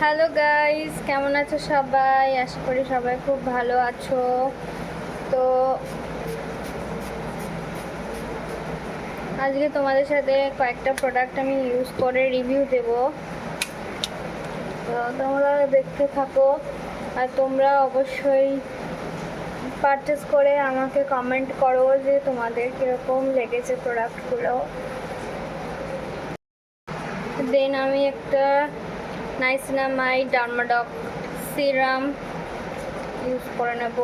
Hello guys, কেমন আছো সবাই? আশা করি সবাই খুব ভালো আছো। তো আজকে তোমাদের সাথে কয়েকটা প্রোডাক্ট আমি ইউজ করে রিভিউ দেব। তো তোমরা দেখতে থাকো, আর তোমরা অবশ্যই পারচেস করে আমাকে কমেন্ট করো যে তোমাদের কীরকম লেগেছে প্রোডাক্টগুলো। দেন আমি একটা নাইসিনামাইড ডার্মাডক সিরাম ইউজ করে নেব।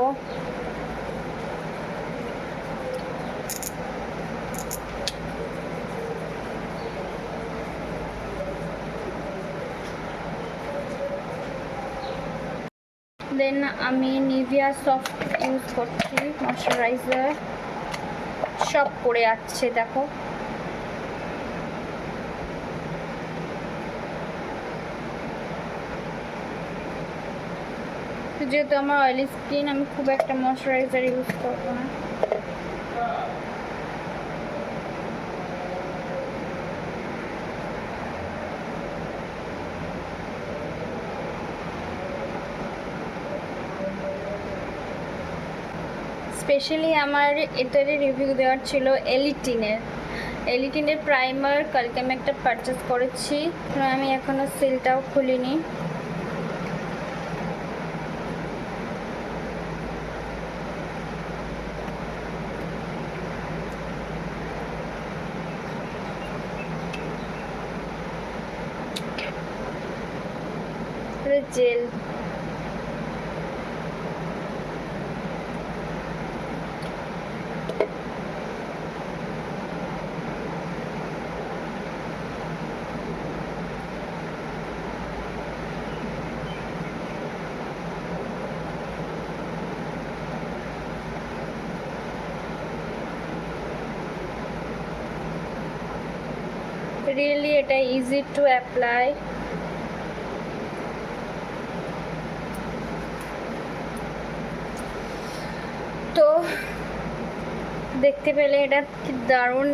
দেন আমি নিভিয়া সফট ইউজ করছি ময়শ্চারাইজার। সব পড়ে যাচ্ছে দেখো। যেহেতু আমার অয়েলি স্কিন, আমি খুব একটা ময়শ্চারাইজার ইউজ করবো না। স্পেশালি আমার এটারই রিভিউ দেওয়ার ছিল এলিটিনের প্রাইমার। কালকে আমি একটা পারচেস করেছি, আমি এখনো সিলটাও খুলিনি। জেল রিয়েলি এটা ইজি টু অ্যাপ্লাই। তো দেখতে পেলে এটা কি দারুণ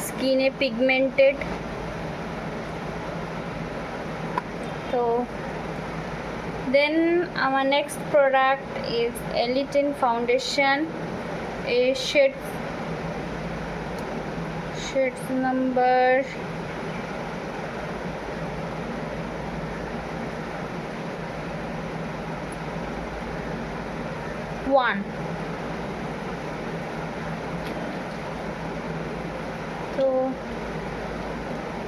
স্কিনে পিগমেন্টেড। তো দেন আমার নেক্সট প্রোডাক্ট ইজ এলিটিন ফাউন্ডেশন। A shades number 1। তো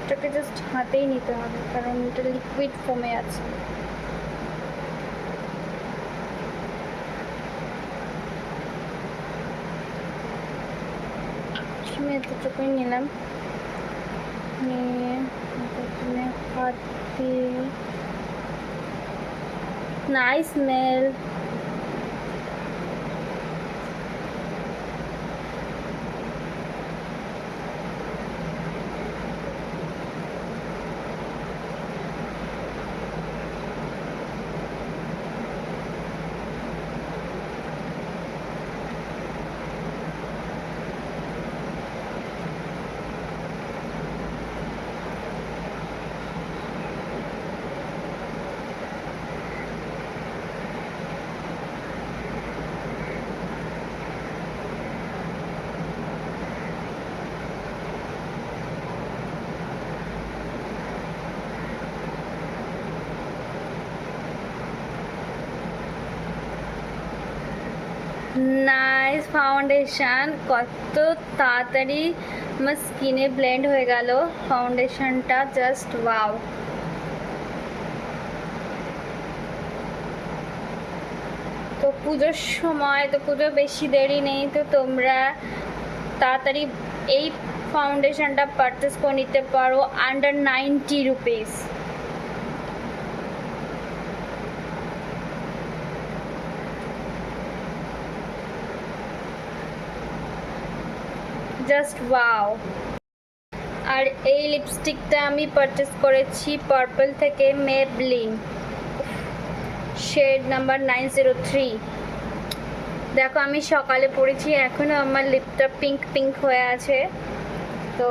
এটাকে জাস্ট হাতেই নিতে হবে, কারণ এটা লিকুইড ফোমে আছে। আমি এতটুকুই নিলাম, নিয়ে হাত দিয়ে নাইস স্মেল। নাইস ফাউন্ডেশন, কত তাড়াতাড়ি আমার স্কিনে ব্লেন্ড হয়ে গেল ফাউন্ডেশনটা, জাস্ট ওয়াও। তো পুজোর সময়, তো পুজো বেশি দেরি নেই, তো তোমরা তাড়াতাড়ি এই ফাউন্ডেশনটা পারচেস করে নিতে পারো আন্ডার 90 রুপিস। Just wow. আর এই লিপস্টিকটা আমি পারচেস করেছি পার্পল থেকে, মেবলিন, শেড নাম্বার 903। দেখো আমি সকালে পরেছি, এখনও আমার লিপটা পিঙ্ক পিঙ্ক হয়ে আছে। তো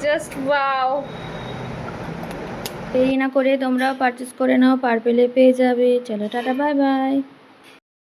জাস্ট ওয়াও। দেরি না করে তোমরাও পারচেস করে নাও, পার্পেলে পেয়ে যাবে। চলো টাটা, বাই বাই।